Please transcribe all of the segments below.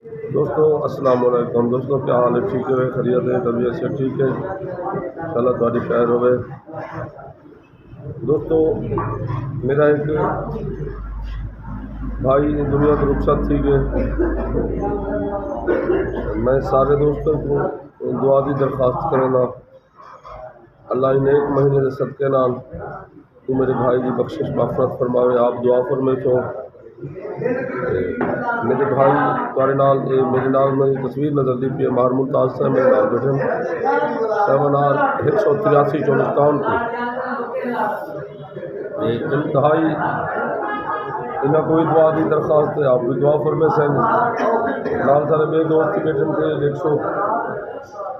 دوستو السلام علیکم دوستو، کیا حال ہے؟ ٹھیک ہے؟ خیریت ہے؟ طبیعت سے ٹھیک ہے؟ انشاءاللہ تھوڑی خیر ہوئے دوستو۔ میرا ایک بھائی دنیا کو رخصت تھی کہ میں سارے دوستوں کو دعا کی درخواست کرنا، اللہ ان ایک مہینے کے صدقے نال تو میرے بھائی کی بخشش مغفرت فرماوے، آپ دعا فرمائے تو میرے بھائی تارے نال میرے نال میں تصویر نظر دی پی مار ممتاز صاحب میرے نال بیٹھے 7R 183 چولستان کی انتہائی انہیں کوئی دعا کی درخواست ہے، آپ بھی دعا فرمائے سین نال سارے میرے دوست بیٹھے تھے 100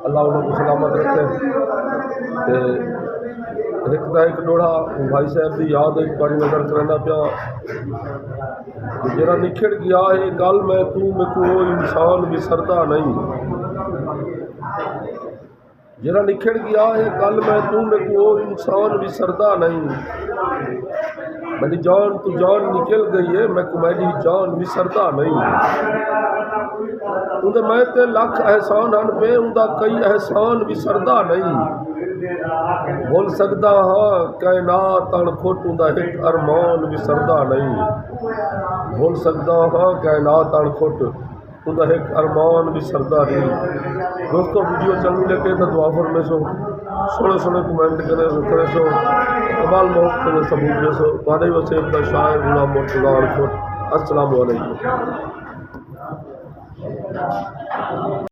اللہ انہوں کو سلامت رکھے۔ ایک دا ایک ڈوڑا بھائی صاحب کی یاد ایک باری نظر کرنا پیا، جرا نکھڑ گیا ہے کل میں تو میں کو انسان بسردا نہیں، جرا نکھڑ گیا ہے کل میں تو میں کو انسان بسردا نہیں، میری جان تو جان نکل گئی ہے میں کو میری جان بسردا نہیں، اندے میں تے لکھ احسان ہن پہ اندہ کئی احسان بسردا نہیں، بھول سکدا ہاں کائنات ان کھٹ اندہ ایک ارمان بسردا نہیں، بھول سکدا ہاں کائنات ان کھٹ اندہ ایک ارمان بسردا نہیں۔ دوستو ویڈیو چلنے لگے تو دعا فرمائے سو، سونے کمنٹ کرے سو، کمال محبت کرے ثبوت دے سو، تھوڑے وسیب کا شاعر غلام مرتضیٰ ان کھٹ۔ السلام علیکم۔